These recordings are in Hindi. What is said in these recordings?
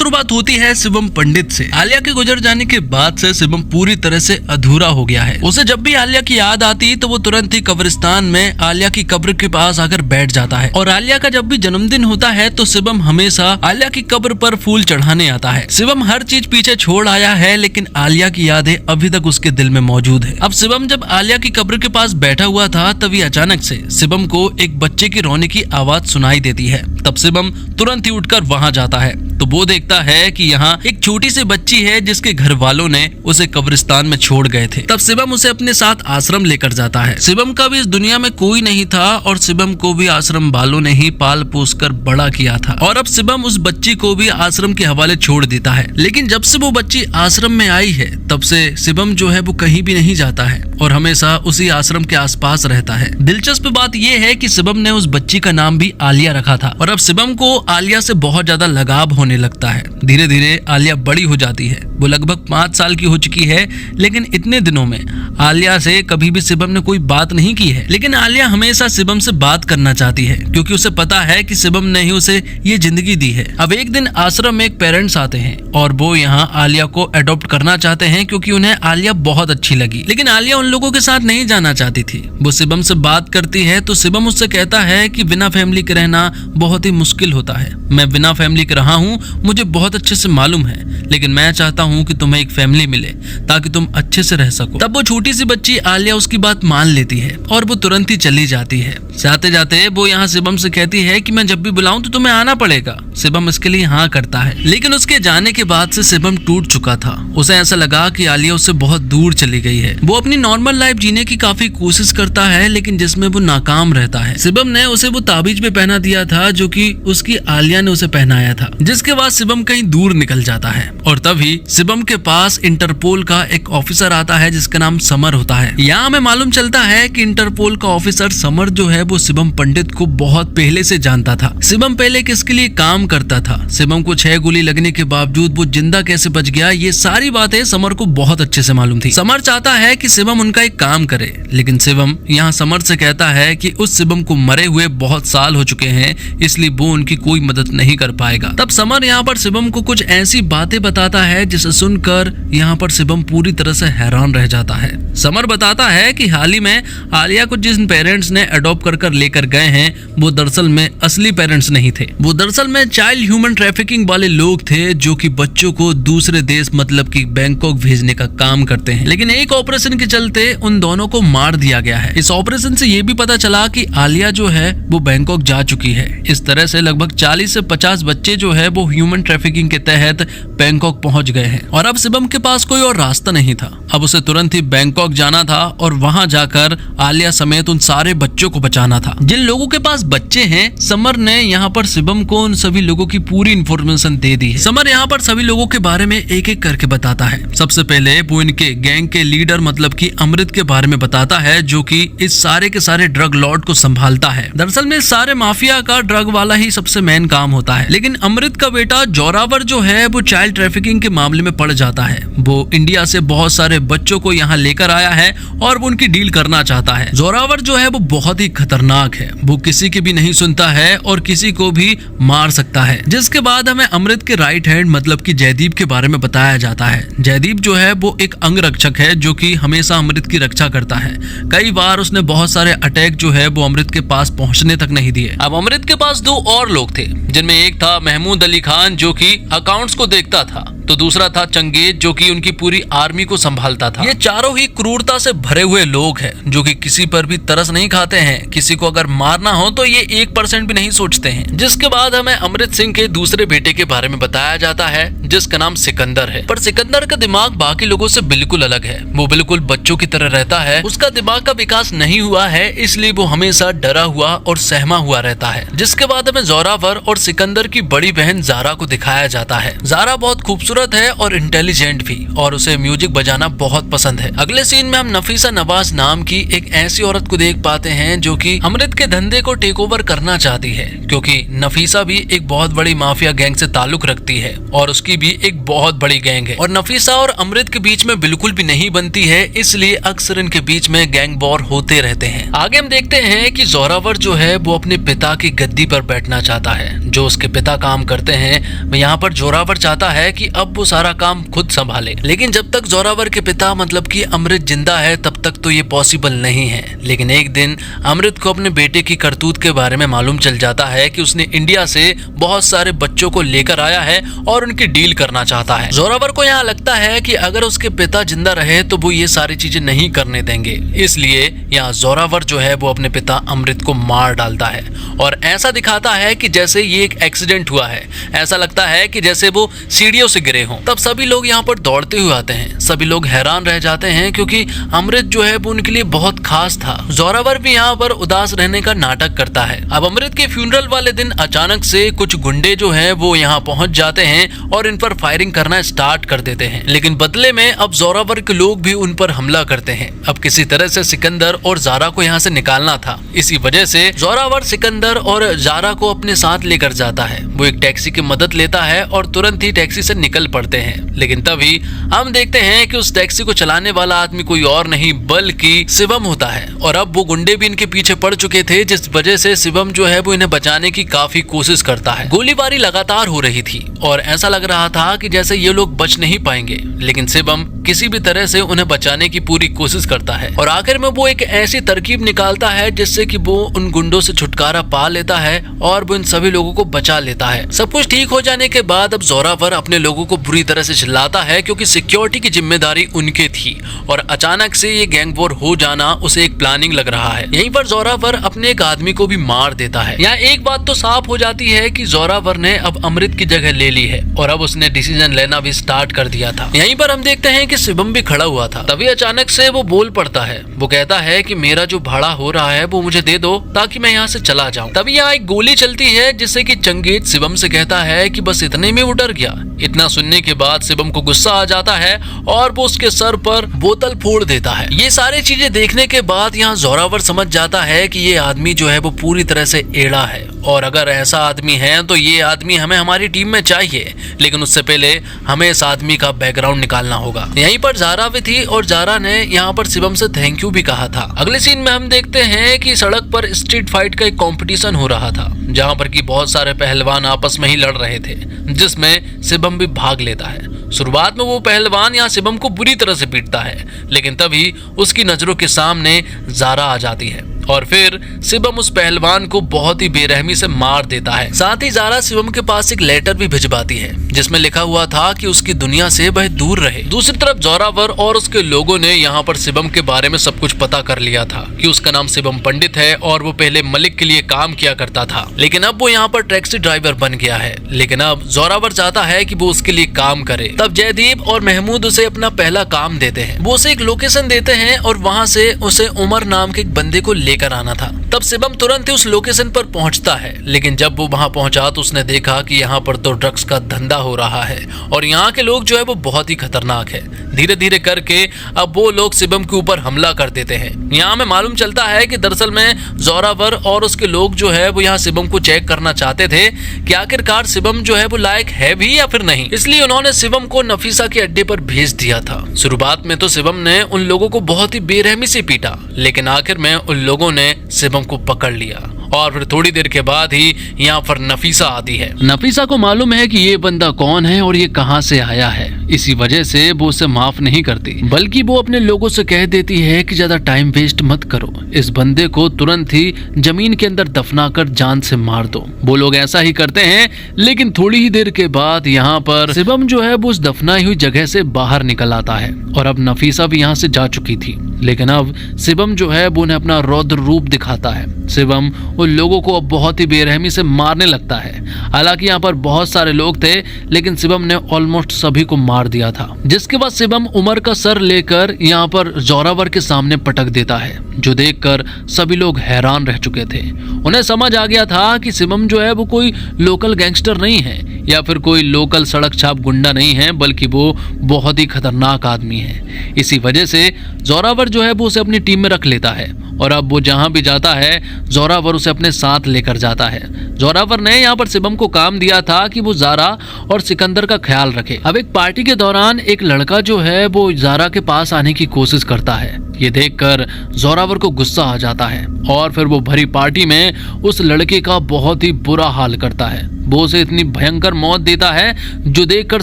शुरुआत होती है शिवम पंडित से। आलिया के गुजर जाने के बाद से शिवम पूरी तरह से अधूरा हो गया है। उसे जब भी आलिया की याद आती तो वो तुरंत ही कब्रिस्तान में आलिया की कब्र के पास आकर बैठ जाता है और आलिया का जब भी जन्मदिन होता है तो शिवम हमेशा आलिया की कब्र पर फूल चढ़ाने आता है। शिवम हर चीज पीछे छोड़ आया है लेकिन आलिया की यादें अभी तक उसके दिल में मौजूद है। अब शिवम जब आलिया की कब्र के पास बैठा हुआ था तभी अचानक से शिवम को एक बच्चे की रोने की आवाज सुनाई देती है। तब शिवम तुरंत ही उठकर वहां जाता है तो वो देखता है कि यहाँ एक छोटी सी बच्ची है जिसके घर वालों ने उसे कब्रिस्तान में छोड़ गए थे। तब शिवम उसे अपने साथ आश्रम लेकर जाता है। शिवम का भी इस दुनिया में कोई नहीं था और शिवम को भी आश्रम वालों ने ही पाल पोस कर बड़ा किया था और अब शिवम उस बच्ची को भी आश्रम के हवाले छोड़ देता है। लेकिन जब से वो बच्ची आश्रम में आई है तब से शिवम जो है वो कहीं भी नहीं जाता है और हमेशा उसी आश्रम के आसपास रहता है। दिलचस्प बात यह है कि शिवम ने उस बच्ची का नाम भी आलिया रखा था और अब शिवम को आलिया से बहुत ज्यादा लगाव होने लगता है। धीरे धीरे आलिया बड़ी हो जाती है। वो लगभग 5 साल की हो चुकी है लेकिन इतने दिनों में आलिया से कभी भी शिवम ने कोई बात नहीं की है। लेकिन आलिया हमेशा शिवम से बात करना चाहती है क्योंकि उसे पता है कि शिवम ने ही उसे ये जिंदगी दी है। अब एक दिन आश्रम में एक पेरेंट्स आते हैं और वो यहाँ आलिया को अडॉप्ट करना चाहते हैं क्योंकि उन्हें आलिया बहुत अच्छी लगी। लेकिन आलिया उन लोगों के साथ नहीं जाना चाहती थी। वो शिवम से बात करती है तो शिवम उससे कहता है कि बिना फैमिली के रहना बहुत ही मुश्किल होता है। मैं बिना फैमिली के रहा हूँ, मुझे बहुत अच्छे से मालूम है, लेकिन मैं चाहता हूँ कि तुम्हें एक फैमिली मिले ताकि तुम अच्छे से रह सको। तब वो छोटी सी बच्ची आलिया उसकी बात मान लेती है और वो तुरंत ही चली जाती है। जाते जाते वो यहाँ शिवम से कहती है कि मैं जब भी बुलाऊं तो तुम्हें आना पड़ेगा। शिवम इसके लिए हाँ करता है लेकिन उसके जाने के बाद से शिवम टूट चुका था। उसे ऐसा लगा कि आलिया उससे बहुत दूर चली गई है। वो अपनी नॉर्मल लाइफ जीने की काफी कोशिश करता है लेकिन जिसमें वो नाकाम रहता है। शिवम ने उसे वो ताबीज भी पहना दिया था जो कि उसकी आलिया ने उसे पहनाया था, जिसके बाद शिवम कहीं दूर निकल जाता है और तभी शिवम के पास इंटरपोल का एक ऑफिसर आता है जिसका नाम समर होता है। यहाँ हमें मालूम चलता है कि इंटरपोल का ऑफिसर समर जो है वो शिवम पंडित को बहुत पहले से जानता था। शिवम पहले किसके लिए काम करता था, शिवम को 6 गोली लगने के बावजूद वो जिंदा कैसे बच गया, ये सारी बातें समर को बहुत अच्छे से मालूम थी। समर चाहता है कि शिवम उनका एक काम करे लेकिन शिवम यहाँ समर से कहता है कि उस शिवम को मरे हुए बहुत साल हो चुके हैं इसलिए वो उनकी कोई मदद नहीं कर पाएगा। तब समर यहाँ पर शिवम को कुछ ऐसी बातें बताता है जिसे सुनकर यहाँ पर शिवम पूरी तरह से हैरान रह जाता है। समर बताता है कि हाल ही में आलिया को जिन पेरेंट्स ने अडॉप्ट कर लेकर गए हैं वो दरअसल में असली पेरेंट्स नहीं थे। वो दरअसल में चाइल्ड ह्यूमन ट्रैफिकिंग वाले लोग थे जो कि बच्चों को दूसरे देश मतलब कि बैंकॉक भेजने का काम करते हैं। लेकिन एक ऑपरेशन के चलते उन दोनों को मार दिया गया है। इस ऑपरेशन से ये भी पता चला कि आलिया जो है वो बैंकॉक जा चुकी है। इस तरह से लगभग 40 से 50 बच्चे जो है वो ह्यूमन ट्रैफिकिंग के तहत बैंकॉक पहुंच गए हैं और अब शिवम के पास कोई और रास्ता नहीं था। अब उसे तुरंत ही बैंकॉक जाना था और वहां जाकर आलिया समेत उन सारे बच्चों को बचाना था। जिन लोगों के पास बच्चे हैं समर ने यहाँ पर शिवम को उन सभी लोगों की पूरी इंफॉर्मेशन दे दी है। समर यहाँ पर सभी लोगों के बारे में एक एक करके बताता है। सबसे पहले वो इनके गैंग के लीडर मतलब कि अमृत के बारे में बताता है जो कि इस सारे के सारे ड्रग लॉर्ड को संभालता है। दरअसल में सारे माफिया का ड्रग वाला ही सबसे मेन काम होता है। लेकिन अमृत का बेटा जोरावर जो है वो चाइल्ड ट्रैफिकिंग के मामले में पड़ जाता है। वो इंडिया से बहुत सारे बच्चों को यहाँ लेकर आया है और वो उनकी डील करना चाहता है। जोरावर जो है वो बहुत ही खतरनाक है। वो किसी की भी नहीं सुनता है और किसी को भी मार सकता है। जिसके बाद हमें अमृत के राइट हैंड मतलब कि जयदीप के बारे में बताया जाता है। जयदीप जो है वो एक अंगरक्षक है जो कि हमेशा अमृत की रक्षा करता है। कई बार उसने बहुत सारे अटैक जो है वो अमृत के पास पहुंचने तक नहीं दिए। अब अमृत के पास 2 और लोग थे जिनमें एक था महमूद अली खान जो कि अकाउंट्स को देखता था तो दूसरा था चंगेज जो कि उनकी पूरी आर्मी को संभालता था। ये चारों ही क्रूरता से भरे हुए लोग हैं जो कि किसी पर भी तरस नहीं खाते हैं। किसी को अगर मारना हो तो ये 1% भी नहीं सोचते हैं। जिसके बाद हमें अमृत सिंह के दूसरे बेटे के बारे में बताया जाता है जिसका नाम सिकंदर है। पर सिकंदर का दिमाग बाकी लोगों से बिल्कुल अलग है। वो बिल्कुल बच्चों की तरह रहता है। उसका दिमाग का विकास नहीं हुआ है इसलिए वो हमेशा डरा हुआ और सहमा हुआ रहता है। जिसके बाद हमें जोरावर और सिकंदर की बड़ी बहन जारा को दिखाया जाता है। जारा बहुत खूबसूरत है और इंटेलिजेंट भी और उसे म्यूजिक बजाना बहुत पसंद है। अगले सीन में हम नफीसा नवाज नाम की एक ऐसी औरत को देख पाते हैं जो कि कि अमृत के धंधे को टेक ओवर करना चाहती है, क्योंकि नफीसा भी एक बहुत बड़ी माफिया गैंग से ताल्लुक रखती है और उसकी भी एक बहुत बड़ी गैंग है और नफीसा और अमृत के बीच में बिल्कुल भी नहीं बनती है, इसलिए अक्सर इनके बीच में गैंग वॉर होते रहते हैं। आगे हम देखते हैं कि जोरावर जो है वो अपने पिता की गद्दी पर बैठना चाहता है। जो उसके पिता काम करते हैं यहाँ पर जोरावर चाहता है कि अब वो सारा काम खुद संभाले, लेकिन जब तक जोरावर के पिता मतलब कि अमृत जिंदा है तब तक तो ये पॉसिबल नहीं है। लेकिन एक दिन अमृत को अपने बेटे की करतूत के बारे में मालूम चल जाता है कि उसने इंडिया से बहुत सारे बच्चों को लेकर आया है और उनकी डील करना चाहता है। जोरावर को यहाँ लगता है कि अगर उसके पिता जिंदा रहे तो वो ये सारी चीजें नहीं करने देंगे, इसलिए यहाँ जोरावर जो है वो अपने पिता अमृत को मार डालता है और ऐसा दिखाता है कि जैसे ये एक एक्सीडेंट हुआ है, ऐसा लगता है कि जैसे वो सीढ़ियों से गिरे हों। तब सभी लोग यहाँ पर दौड़ते हुए आते हैं, सभी लोग हैरान रह जाते हैं क्योंकि अमृत जो है वो उनके लिए बहुत खास था। जोरावर भी यहाँ पर उदास रहने का नाटक करता है। अब अमृत के फ्यूनरल वाले दिन अचानक से कुछ गुंडे जो हैं वो यहाँ पहुंच जाते हैं और इन पर फायरिंग करना स्टार्ट कर देते हैं, लेकिन बदले में अब जोरावर के लोग भी उन पर हमला करते हैं। अब किसी तरह से सिकंदर और जारा को यहाँ से निकालना था, इसी वजह से जोरावर सिकंदर और जारा को अपने साथ लेकर जाता है। वो एक टैक्सी की मदद लेता है और तुरंत ही टैक्सी से निकल पड़ते हैं, लेकिन तभी हम देखते हैं कि उस टैक्सी को चलाने वाला आदमी कोई और नहीं बल्कि शिवम होता है और अब वो गुंडे भी इनके पीछे पड़ चुके थे, जिस वजह से शिवम जो है वो इन्हें बचाने की काफी कोशिश करता है। गोलीबारी लगातार हो रही थी और ऐसा लग रहा था कि जैसे ये लोग बच नहीं पाएंगे, लेकिन शिवम किसी भी तरह से उन्हें बचाने की पूरी कोशिश करता है और आखिर में वो एक ऐसी तरकीब निकालता है जिससे कि वो उन गुंडों से छुटकारा पा लेता है और वो इन सभी लोगों को बचा लेता है। सब कुछ ठीक हो जाने के बाद अब जोरावर अपने लोगों को बुरी तरह से चिल्लाता है क्योंकि सिक्योरिटी की जिम्मेदारी उनके थी और अचानक से ये गैंग वॉर हो जाना उसे एक प्लानिंग लग रहा है। यहीं पर जोरावर अपने एक आदमी को भी मार देता है। यहाँ एक बात तो साफ हो जाती है कि जोरावर ने अब अमृत की जगह ले ली है और अब उसने डिसीजन लेना भी स्टार्ट कर दिया था। यहीं पर हम देखते हैं कि शिवम भी खड़ा हुआ था। तभी अचानक से वो बोल पड़ता है। वो कहता है कि मेरा जो भाड़ा हो रहा है वो मुझे दे दो ताकि मैं यहाँ से चला जाऊँ। तभी यहाँ एक गोली चलती है जिससे कि चंगेज शिवम से कहता है कि बस इतने में वो डर गया। इतना सुनने के बाद शिवम को गुस्सा आ जाता है और वो उसके सर पर बोतल फोड़ देता है। ये सारी चीजें देखने के बाद यहाँ जोरावर समझ जाता है कि ये आदमी जो है वो पूरी तरह से एड़ा है और अगर ऐसा आदमी है तो ये आदमी हमें हमारी टीम में चाहिए, लेकिन उससे पहले हमें इस आदमी का बैकग्राउंड निकालना होगा। यहीं पर जारा भी थी और जारा ने यहाँ पर शिवम से थैंक यू भी कहा था। अगले सीन में हम देखते हैं कि सड़क पर स्ट्रीट फाइट का एक कंपटीशन हो रहा था जहाँ पर कि बहुत सारे पहलवान आपस में ही लड़ रहे थे, जिसमें शिवम भी भाग लेता है। शुरुआत में वो पहलवान यहाँ शिवम को बुरी तरह से पीटता है, लेकिन तभी उसकी नजरों के सामने जारा आ जाती है और फिर शिवम उस पहलवान को बहुत ही बेरहमी से मार देता है। साथ ही जारा शिवम के पास एक लेटर भी भिजवाती है जिसमें लिखा हुआ था कि उसकी दुनिया से वह दूर रहे। दूसरी तरफ जोरावर और उसके लोगों ने यहाँ पर शिवम के बारे में सब कुछ पता कर लिया था कि उसका नाम शिवम पंडित है और वो पहले मलिक के लिए काम किया करता था, लेकिन अब वो यहाँ पर टैक्सी ड्राइवर बन गया है। लेकिन अब जोरावर चाहता है कि वो उसके लिए काम करे। तब जयदीप और महमूद उसे अपना पहला काम देते हैं। वो उसे एक लोकेशन देते हैं और वहाँ से उसे उमर नाम के एक बंदे को लेकर आना था। तब शिवम तुरंत ही उस लोकेशन पर पहुंचता है, लेकिन जब वो वहां पहुंचा तो उसने देखा कि यहाँ पर तो ड्रग्स का धंधा हो रहा है और यहाँ के लोग जो है वो बहुत ही खतरनाक है। धीरे धीरे करके अब वो लोग शिवम के ऊपर हमला कर देते हैं। यहाँ में मालूम चलता है कि दरअसल में जोरावर और उसके लोग जो है वो यहाँ शिवम को चेक करना चाहते थे कि आखिरकार शिवम जो है वो लायक है भी या फिर नहीं, इसलिए उन्होंने शिवम को नफीसा के अड्डे पर भेज दिया था। शुरुआत में तो शिवम ने उन लोगों को बहुत ही बेरहमी से पीटा, लेकिन आखिर में उन लोगों ने शिवम को पकड़ लिया और फिर थोड़ी देर के बाद ही यहाँ पर नफीसा आती है। नफीसा को मालूम है कि ये बंदा कौन है और ये कहाँ से आया है, इसी वजह से वो उसे माफ नहीं करती, बल्कि वो अपने लोगों से कह देती है कि ज्यादा टाइम वेस्ट मत करो, इस बंदे को तुरंत ही जमीन के अंदर दफनाकर जान से मार दो। वो लोग ऐसा ही करते हैं, लेकिन थोड़ी ही देर के बाद यहाँ पर शिवम जो है वो उस दफनाई हुई जगह से बाहर निकल आता है और अब नफीसा भी यहाँ से जा चुकी थी, लेकिन अब शिवम जो है वो उन्हें अपना रौद्र रूप दिखाता है। शिवम उन लोगों को अब बहुत ही बेरहमी से मारने लगता है। हालांकि यहाँ पर बहुत सारे लोग थे, लेकिन शिवम ने ऑलमोस्ट सभी को मार दिया था। जिसके बाद शिवम उमर का सर लेकर यहाँ पर जोरावर के सामने पटक देता है, जो देखकर सभी लोग हैरान रह चुके थे। उन्हें समझ आ गया था कि शिवम जो है वो कोई लोकल गैंगस्टर नहीं है या फिर कोई लोकल सड़क छाप गुंडा नहीं है, बल्कि वो बहुत ही खतरनाक आदमी है। इसी वजह से जोरावर जो है वो उसे अपनी टीम में रख लेता है और अब वो जहां भी जाता है जोरावर उसे अपने साथ लेकर जाता है। जोरावर ने यहाँ पर शिवम को काम दिया था कि वो जारा और सिकंदर का ख्याल रखे। अब एक पार्टी के दौरान एक लड़का जो है वो जारा के पास आने की कोशिश करता है। ये देखकर जोरावर को गुस्सा आ जाता है और फिर वो भरी पार्टी में उस लड़के का बहुत ही बुरा हाल करता है। वो उसे इतनी भयंकर मौत देता है जो देखकर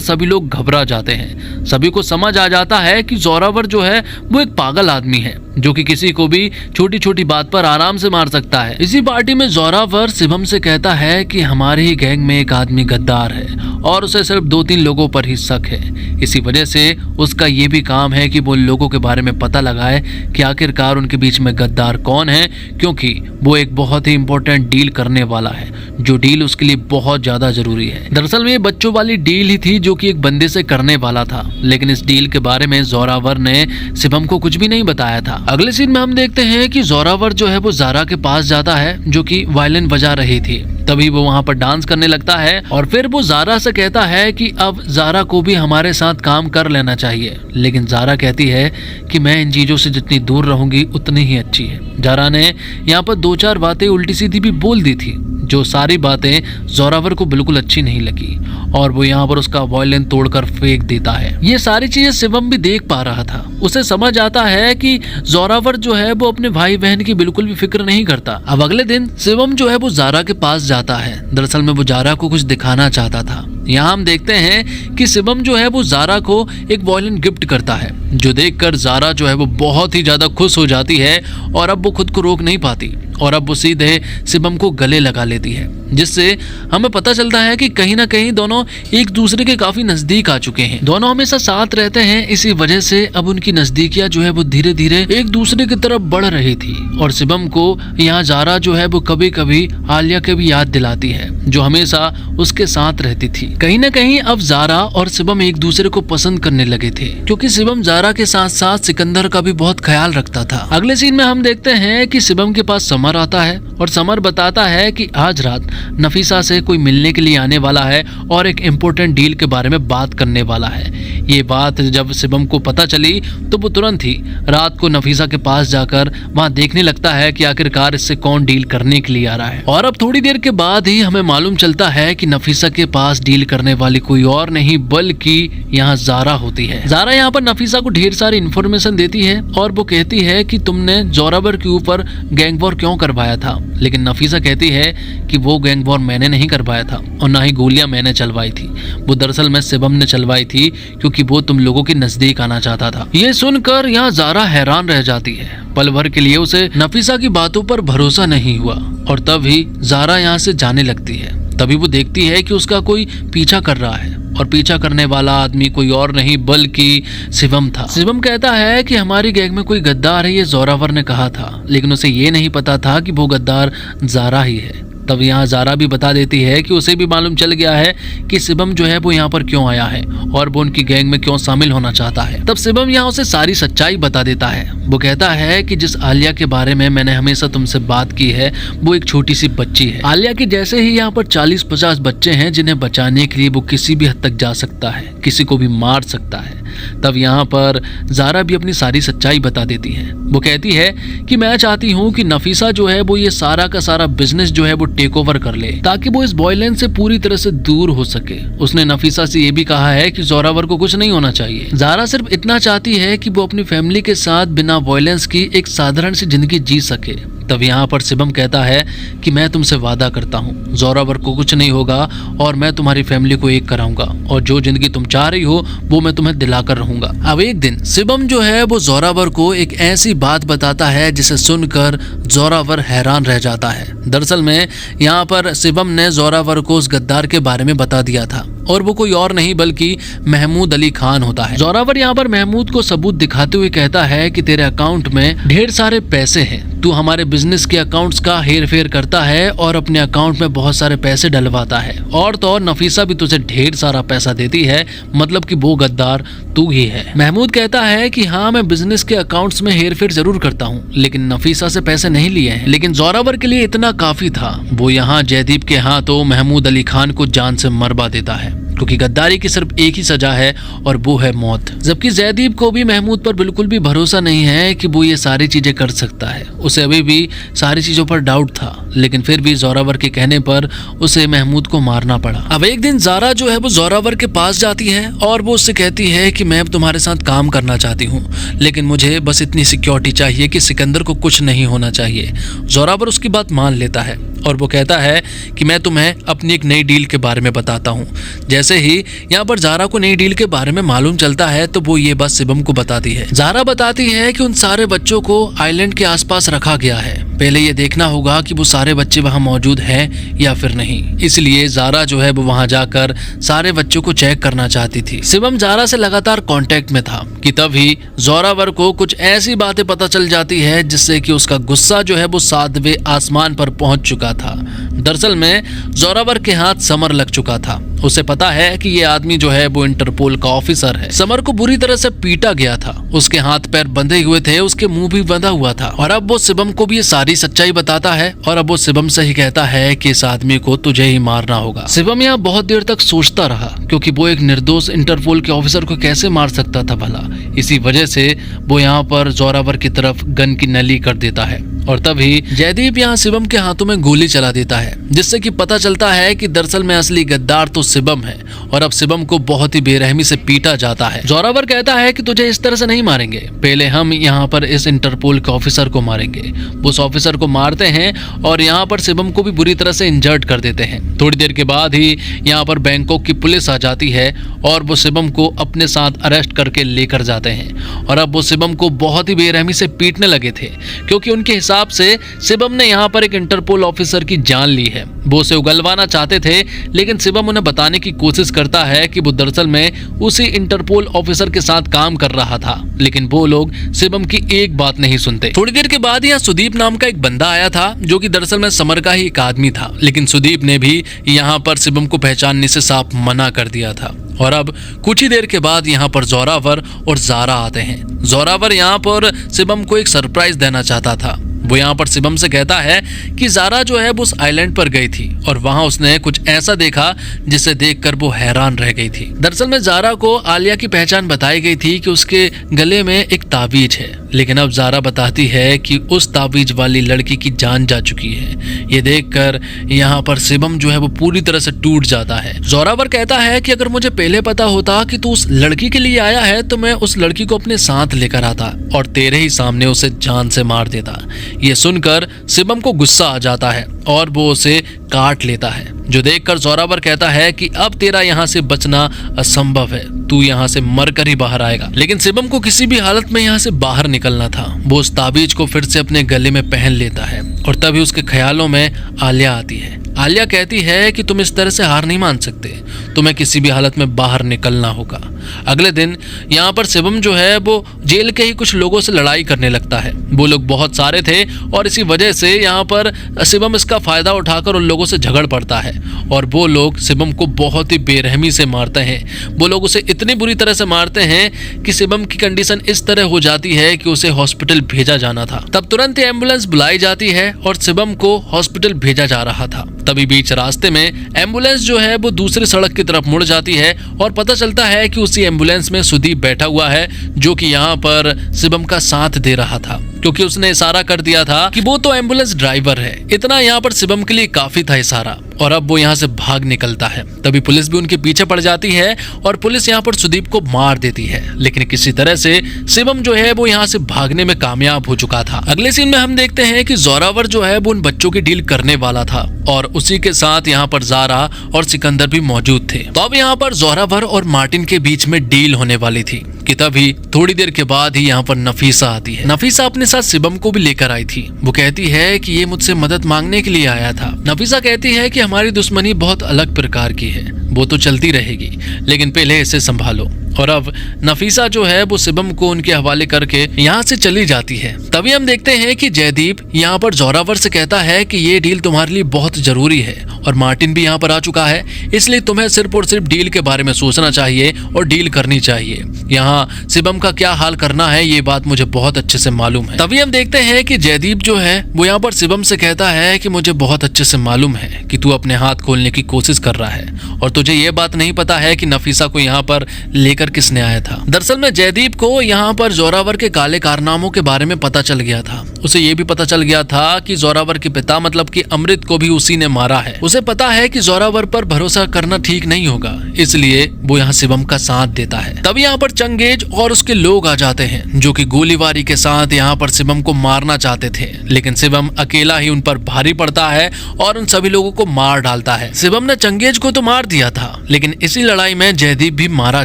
सभी लोग घबरा जाते हैं। सभी को समझ आ जाता है कि जोरावर जो है वो एक पागल आदमी है जो कि किसी को भी छोटी छोटी बात पर आराम से मार सकता है। इसी पार्टी में जोरावर शिवम से कहता है कि हमारे ही गैंग में एक आदमी गद्दार है और उसे सिर्फ 2-3 लोगों पर ही शक है। इसी वजह से उसका ये भी काम है कि वो लोगों के बारे में पता लगाए कि आखिरकार उनके बीच में गद्दार कौन है, क्योंकि वो एक बहुत ही इंपॉर्टेंट डील करने वाला है जो डील उसके लिए बहुत ज्यादा जरूरी है। दरअसल में ये बच्चों वाली डील ही थी जो कि एक बंदे से करने वाला था, लेकिन इस डील के बारे में जोरावर ने शिवम को कुछ भी नहीं बताया था। अगले सीन में हम देखते हैं कि जोरावर जो है वो जारा के पास जाता है जो कि वायलिन बजा रही थी। तभी वो वहाँ पर डांस करने लगता है और फिर वो जारा से कहता है कि अब जारा को भी हमारे साथ काम कर लेना चाहिए, लेकिन जारा कहती है कि मैं इन चीजों से जितनी दूर रहूंगी उतनी ही अच्छी है। जारा ने यहाँ पर 2-4 बातें उल्टी सीधी भी बोल दी थी जो सारी बातें जोरावर को बिल्कुल अच्छी नहीं लगी और वो यहाँ पर उसका वायलिन तोड़कर फेंक देता है। ये सारी चीजें शिवम भी देख पा रहा था। उसे समझ आता है कि जोरावर जो है वो अपने भाई बहन की बिल्कुल भी फिक्र नहीं करता। अब अगले दिन शिवम जो है वो जारा के पास जाता है। दरअसल में वो जारा को कुछ दिखाना चाहता था। यहाँ हम देखते हैं कि शिवम जो है वो जारा को एक वायलिन गिफ्ट करता है जो देखकर जारा जो है वो बहुत ही ज्यादा खुश हो जाती है और अब वो खुद को रोक नहीं पाती और अब वो सीधे शिवम को गले लगा लेती है, जिससे हमें पता चलता है कि कहीं ना कहीं दोनों एक दूसरे के काफी नजदीक आ चुके हैं। दोनों हमेशा साथ रहते हैं, इसी वजह से अब उनकी नजदीकियां जो है वो धीरे धीरे एक दूसरे की तरफ बढ़ रही थी और शिवम को यहाँ जारा जो है वो कभी कभी आलिया के भी याद दिलाती है जो हमेशा उसके साथ रहती थी। कहीं ना कहीं अब जारा और शिवम एक दूसरे को पसंद करने लगे थे क्योंकि शिवम जारा के साथ साथ सिकंदर का भी बहुत ख्याल रखता था। अगले सीन में हम देखते हैं कि शिवम के पास समर आता है और समर बताता है कि आज रात नफीसा से कोई मिलने के लिए आने वाला है और एक इम्पोर्टेंट डील के बारे में बात करने वाला है। ये बात जब शिवम को पता चली तो वो तुरंत ही रात को नफीसा के पास जाकर वहाँ देखने लगता है कि आखिरकार इससे कौन डील करने के लिए आ रहा है। और अब थोड़ी देर के बाद ही हमें मालूम चलता है कि नफीसा के पास डील करने वाली कोई और नहीं बल्कि यहाँ जारा होती है। जारा यहाँ पर नफीसा को ढेर सारी इन्फॉर्मेशन देती है और वो कहती है कि तुमने जोरावर के ऊपर गैंग वॉर क्यों करवाया था, लेकिन नफीसा कहती है कि वो गैंग वॉर मैंने नहीं करवाया था और ना ही गोलियां मैंने चलवाई थी, वो दरअसल मैं शिवम ने चलवाई थी क्योंकि वो तुम लोगों के नजदीक आना चाहता था। ये सुनकर यहाँ जारा हैरान रह जाती है। पल भर के लिए उसे नफीसा की बातों पर भरोसा नहीं हुआ और तब ही जारा यहाँ से जाने लगती है। तभी वो देखती है कि उसका कोई पीछा कर रहा है और पीछा करने वाला आदमी कोई और नहीं बल्कि शिवम था। शिवम कहता है कि हमारी गैंग में कोई गद्दार है, ये जोरावर ने कहा था, लेकिन उसे ये नहीं पता था कि वो गद्दार जारा ही है। तब यहाँ जारा भी बता देती है कि उसे भी मालूम चल गया है कि शिवम जो है वो यहाँ पर क्यों आया है और वो उनकी गैंग में क्यों शामिल होना चाहता है। तब शिवम यहाँ उसे सारी सच्चाई बता देता है। वो कहता है कि जिस आलिया के बारे में मैंने हमेशा तुमसे बात की है वो एक छोटी सी बच्ची है। आलिया के जैसे ही यहाँ पर 40-50 बच्चे हैं जिन्हें बचाने के लिए वो किसी भी हद तक जा सकता है, किसी को भी मार सकता है। तब यहाँ पर जारा भी अपनी सारी सच्चाई बता देती है। वो कहती है कि मैं चाहती हूँ कि नफीसा जो है वो ये सारा का सारा बिजनेस जो है वो टेक ओवर कर ले ताकि वो इस वायलेंस से पूरी तरह से दूर हो सके। उसने नफीसा से ये भी कहा है कि जोरावर को कुछ नहीं होना चाहिए। जारा सिर्फ इतना चाहती है कि वो अपनी फैमिली के साथ बिना वायलेंस की एक साधारण सी जिंदगी जी सके। तब यहाँ पर शिवम कहता है कि मैं तुमसे वादा करता हूँ जोरावर को कुछ नहीं होगा और मैं तुम्हारी फैमिली को एक कराऊंगा और जो जिंदगी तुम चाह रही हो वो मैं तुम्हें दिलाकर रहूंगा। अब एक दिन शिवम जो है वो जोरावर को एक ऐसी बात बताता है जिसे सुनकर जोरावर हैरान रह जाता है। दरअसल में यहाँ पर शिवम ने जोरावर को उस गद्दार के बारे में बता दिया था और वो कोई और नहीं बल्कि महमूद अली खान होता है। जोरावर यहाँ पर महमूद को सबूत दिखाते हुए कहता है कि तेरे अकाउंट में ढेर सारे पैसे हैं, तू हमारे बिजनेस के अकाउंट्स का हेर फेर करता है और अपने अकाउंट में बहुत सारे पैसे डलवाता है और तो और नफीसा भी तुझे ढेर सारा पैसा देती है, मतलब कि वो गद्दार तू ही है। महमूद कहता है कि हाँ मैं बिजनेस के अकाउंट्स में हेर फेर जरूर करता हूँ लेकिन नफीसा से पैसे नहीं लिए हैं। लेकिन जोरावर के लिए इतना काफी था। वो यहाँ जयदीप के हाथों महमूद अली खान को जान से मरवा देता है क्योंकि गद्दारी की सिर्फ एक ही सजा है और वो है मौत। जबकि जयदीप को भी महमूद पर बिल्कुल भी भरोसा नहीं है कि वो ये सारी चीजें कर सकता है। उसे अभी भी सारी चीजों पर डाउट था, लेकिन फिर भी जोरावर के कहने पर उसे महमूद को मारना पड़ा। अब एक दिन जारा जो है वो जोरावर के पास जाती है और वो उससे कहती है कि मैं अब तुम्हारे साथ काम करना चाहती हूँ, लेकिन मुझे बस इतनी सिक्योरिटी चाहिए कि सिकंदर को कुछ नहीं होना चाहिए। जोरावर उसकी बात मान लेता है और वो कहता है कि मैं तुम्हें अपनी एक नई डील के बारे में बताता हूँ। जैसे ही यहाँ पर जारा को नई डील के बारे में मालूम चलता है तो वो ये बात शिवम को बताती है। जारा बताती है कि उन सारे बच्चों को आइलैंड के आसपास रखा गया है, पहले ये देखना होगा कि वो सारे बच्चे वहाँ मौजूद हैं या फिर नहीं। इसलिए जारा जो है वो वहाँ जाकर सारे बच्चों को चेक करना चाहती थी। शिवम जारा से लगातार कांटेक्ट में था कि तभी जोरावर को कुछ ऐसी बातें पता चल जाती है जिससे कि उसका गुस्सा जो है वो 7वें आसमान पर पहुंच चुका था। दरअसल में जोरावर के हाथ समर लग चुका था। उसे पता है कि ये आदमी जो है वो इंटरपोल का ऑफिसर है। समर को बुरी तरह से पीटा गया था, उसके हाथ पैर बंधे हुए थे, उसके मुंह भी बंधा हुआ था और अब वो शिवम को भी ये सारी सच्चाई बताता है और अब वो शिवम से ही कहता है कि इस आदमी को तुझे ही मारना होगा। शिवम यहाँ बहुत देर तक सोचता रहा क्योंकि वो एक निर्दोष इंटरपोल के ऑफिसर को कैसे मार सकता था भला। इसी वजह से वो यहाँ पर जोरावर की तरफ गन की नली कर देता है और तभी जयदीप यहाँ शिवम के हाथों में गोली चला देता है, जिससे कि पता चलता है कि दरअसल में असली गद्दार तो शिवम है और अब शिवम को बहुत ही बेरहमी से पीटा जाता है। जोरावर कहता है कि तुझे इस तरह से नहीं मारेंगे, पहले हम यहाँ पर इस इंटरपोल के ऑफिसर को मारेंगे। उस ऑफिसर को मारते हैं और यहाँ पर शिवम को भी बुरी तरह से इंजर्ड कर देते हैं। थोड़ी देर के बाद ही यहाँ पर बैंकॉक की पुलिस आ जाती है और वो शिवम को अपने साथ अरेस्ट करके लेकर जाते हैं और अब वो शिवम को बहुत ही बेरहमी से पीटने लगे थे क्योंकि उनके हिसाब से शिवम ने यहाँ पर एक इंटरपोल ऑफिसर की जान ली है। वो उसे उगलवाना चाहते थे, लेकिन शिवम उन्हें बताने की कोशिश करता है कि वो दरअसल में उसी इंटरपोल ऑफिसर के साथ काम कर रहा था, लेकिन वो लोग शिवम की एक बात नहीं सुनते। थोड़ी देर के बाद यहाँ सुदीप नाम का एक बंदा आया था जो कि दरअसल में समर का ही एक आदमी था, लेकिन सुदीप ने भी यहाँ पर शिवम को पहचानने से साफ मना कर दिया था। और अब कुछ ही देर के बाद यहाँ पर जोरावर और जारा आते हैं। जोरावर यहाँ पर शिवम को एक सरप्राइज देना चाहता था। वो यहाँ पर शिवम से कहता है कि जारा जो है वो उस आइलैंड पर गई थी और वहां उसने कुछ ऐसा देखा जिसे देखकर वो हैरान रह गई थी। दरअसल में जारा को आलिया की पहचान बताई गई थी कि उसके गले में एक ताबीज है, लेकिन अब जारा बताती है कि उस ताबीज वाली लड़की की जान जा चुकी है। ये देखकर यहाँ पर शिवम जो है वो पूरी तरह से टूट जाता है। जोरावर कहता है कि अगर मुझे पहले पता होता कि तू उस लड़की के लिए आया है तो मैं उस लड़की को अपने साथ लेकर आता और तेरे ही सामने उसे जान से मार देता। ये सुनकर शिवम को गुस्सा आ जाता है और वो उसे काट लेता है, जो देखकर जोरावर कहता है कि अब तेरा यहाँ से बचना असंभव है, तू यहाँ से मरकर ही बाहर आएगा। लेकिन शिवम को किसी भी हालत में यहाँ से बाहर निकलना था। वो उस ताबीज को फिर से अपने गले में पहन लेता है और तभी उसके ख्यालों में आलिया आती है। आलिया कहती है कि तुम इस तरह से हार नहीं मान सकते, तुम्हें किसी भी हालत में बाहर निकलना होगा। अगले दिन यहाँ पर शिवम जो है वो जेल के ही कुछ लोगों से लड़ाई करने लगता है। वो लोग बहुत सारे थे और इसी वजह से यहाँ पर शिवम इसका फायदा उठाकर उन लोगों से झगड़ पड़ता है और वो लोग शिवम को बहुत ही बेरहमी से मारते हैं। वो लोग उसे इतनी बुरी तरह से मारते हैं कि शिवम की कंडीशन इस तरह हो जाती है कि उसे हॉस्पिटल भेजा जाना था। तब तुरंत ही एम्बुलेंस बुलाई जाती है और शिवम को हॉस्पिटल भेजा जा रहा था। तभी बीच रास्ते में एम्बुलेंस जो है वो दूसरी सड़क की तरफ मुड़ जाती है और पता चलता है कि उसी एम्बुलेंस में सुदीप बैठा हुआ है, जो कि यहाँ पर शिवम का साथ दे रहा था, क्योंकि उसने इशारा कर दिया था कि वो तो एम्बुलेंस ड्राइवर है। इतना यहाँ पर शिवम के लिए काफी था इशारा और अब वो यहाँ से भाग निकलता है। तभी पुलिस भी उनके पीछे पड़ जाती है और पुलिस यहाँ पर सुदीप को मार देती है, लेकिन किसी तरह से शिवम जो है वो यहाँ से भागने में कामयाब हो चुका था। अगले सीन में हम देखते हैं कि जोरावर जो है वो उन बच्चों की डील करने वाला था और उसी के साथ यहाँ पर जारा और सिकंदर भी मौजूद थे। तो अब यहाँ पर जोरावर और मार्टिन के बीच में डील होने वाली थी कि तभी थोड़ी देर के बाद ही यहाँ पर नफीसा आती है। नफीसा अपने साथ शिवम को भी लेकर आई थी। वो कहती है कि ये मुझसे मदद मांगने के लिए आया था। नफीसा कहती है कि हमारी दुश्मनी बहुत अलग प्रकार की है, वो तो चलती रहेगी, लेकिन पहले इसे संभालो। और अब नफीसा जो है वो शिवम को उनके हवाले करके यहाँ से चली जाती है। तभी हम देखते हैं कि जयदीप यहाँ पर जोरावर से कहता है कि ये डील तुम्हारे लिए बहुत जरूरी है और मार्टिन भी यहाँ पर आ चुका है, इसलिए तुम्हें सिर्फ और सिर्फ डील के बारे में सोचना चाहिए और डील करनी चाहिए। यहाँ हाँ, शिवम का क्या हाल करना है ये बात मुझे बहुत अच्छे से मालूम है। तभी हम देखते हैं कि जयदीप जो है वो यहाँ पर शिवम से कहता है कि मुझे बहुत अच्छे से मालूम है कि तू अपने हाथ खोलने की कोशिश कर रहा है और तुझे ये बात नहीं पता है कि नफीसा को यहाँ पर लेकर किसने आया था। दरअसल में जयदीप को यहाँ पर जोरावर के काले कारनामों के बारे में पता चल गया था। उसे ये भी पता चल गया था कि जोरावर के पिता मतलब कि अमृत को भी उसी ने मारा है। उसे पता है कि जोरावर पर भरोसा करना ठीक नहीं होगा, इसलिए वो यहाँ शिवम का साथ देता है। तब यहाँ पर चंगेज और उसके लोग आ जाते हैं जो कि गोलीबारी के साथ यहाँ पर शिवम को मारना चाहते थे, लेकिन शिवम अकेला ही उन पर भारी पड़ता है और उन सभी लोगों को मार डालता है। शिवम ने चंगेज को तो मार दिया था, लेकिन इसी लड़ाई में जयदीप भी मारा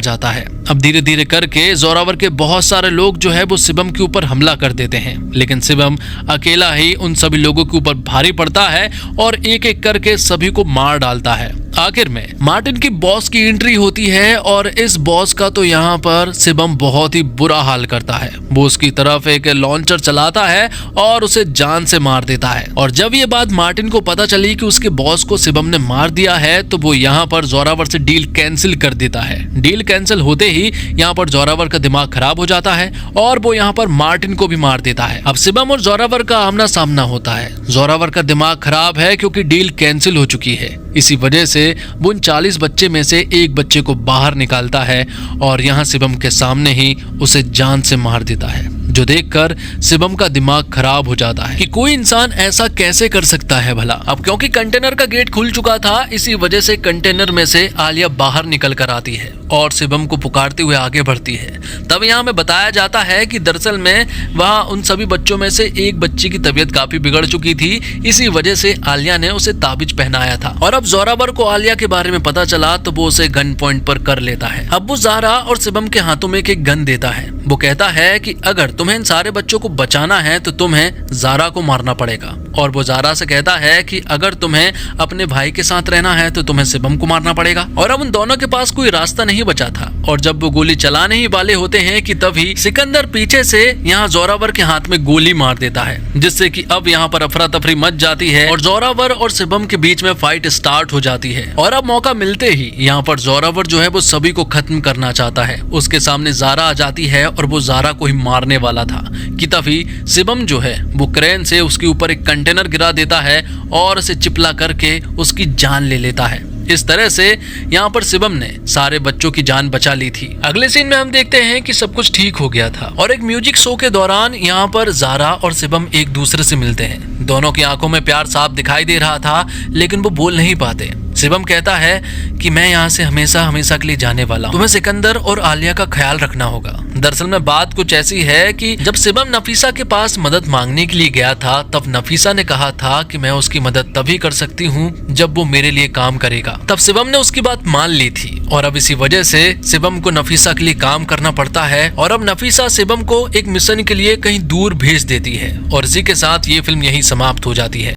जाता है। अब धीरे धीरे करके जोरावर के बहुत सारे लोग जो है वो शिवम के ऊपर हमला कर देते हैं, लेकिन शिवम अकेला ही उन सभी लोगों के ऊपर भारी पड़ता है और एक एक करके सभी को मार डालता है। आखिर में मार्टिन की बॉस की एंट्री होती है और इस बॉस का तो यहाँ पर शिवम बहुत ही बुरा हाल करता है। वो उसकी तरफ एक लॉन्चर चलाता है और उसे जान से मार देता है। और जब ये बात मार्टिन को पता चली कि उसके बॉस को शिवम ने मार दिया है तो वो यहाँ पर जोरावर से डील कैंसिल कर देता है। डील कैंसिल होते ही यहाँ पर जोरावर का दिमाग खराब हो जाता है और वो यहाँ पर मार्टिन को भी मार देता है। अब शिवम और जोरावर का आमना सामना होता है। जोरावर का दिमाग खराब है क्योंकि डील कैंसिल हो चुकी है। इसी वजह से वो उन 40 बच्चे में से एक बच्चे को बाहर निकालता है और यहाँ शिवम के सामने ही उसे जान से मार देता है, जो देखकर शिवम का दिमाग खराब हो जाता है कि कोई इंसान ऐसा कैसे कर सकता है भला। अब क्योंकि कंटेनर का गेट खुल चुका था, इसी वजह से कंटेनर में से आलिया बाहर निकल कर आती है और शिवम को पुकारते हुए आगे बढ़ती है। तब यहाँ में बताया जाता है कि दरअसल में वहाँ उन सभी बच्चों में से एक बच्ची की तबीयत काफी बिगड़ चुकी थी, इसी वजह से आलिया ने उसे ताबीज पहनाया था। और अब जोरावर को आलिया के बारे में पता चला तो वो उसे गन पॉइंट पर कर लेता है। अब वो ज़ारा और शिवम के हाथों में एक गन देता है। वो कहता है कि अगर तुम्हें इन सारे बच्चों को बचाना है तो तुम्हें ज़ारा को मारना पड़ेगा। और वो ज़ारा से कहता है कि अगर तुम्हें अपने भाई के साथ रहना है तो तुम्हें शिवम को मारना पड़ेगा। और अब उन दोनों के पास कोई रास्ता नहीं बचा था और जब वो गोली चलाने ही वाले होते हैं कि तभी सिकंदर पीछे से यहाँ जोरावर के हाथ में गोली मार देता है, जिससे कि अब यहाँ पर अफरा तफरी मच जाती है और जोरावर और शिवम के बीच में फाइट स्टार्ट हो जाती है। और अब मौका मिलते ही यहाँ पर जोरावर जो है वो सभी को खत्म करना चाहता है। उसके सामने ज़ारा आ जाती है और वो ज़ारा को ही मारने वाला था कि तभी शिवम जो है वो क्रेन से उसके ऊपर एक कंटेनर गिरा देता है और उसे चिपला करके उसकी जान ले लेता है। इस तरह से यहाँ पर शिवम ने सारे बच्चों की जान बचा ली थी। अगले सीन में हम देखते हैं कि सब कुछ ठीक हो गया था और एक म्यूजिक शो के दौरान यहाँ पर ज़ारा और शिवम एक दूसरे से मिलते हैं। दोनों की आंखों में प्यार साफ दिखाई दे रहा था, लेकिन वो बोल नहीं पाते। शिवम कहता है कि मैं यहाँ से हमेशा हमेशा के लिए जाने वाला हूँ, तुम्हें सिकंदर और आलिया का ख्याल रखना होगा। दरअसल में बात कुछ ऐसी है कि जब शिवम नफीसा के पास मदद मांगने के लिए गया था तब नफीसा ने कहा था कि मैं उसकी मदद तभी कर सकती हूँ जब वो मेरे लिए काम करेगा। तब शिवम ने उसकी बात मान ली थी और अब इसी वजह से शिवम को नफीसा के लिए काम करना पड़ता है। और अब नफीसा शिवम को एक मिशन के लिए कहीं दूर भेज देती है और इसी के साथ ये फिल्म यही समाप्त हो जाती है।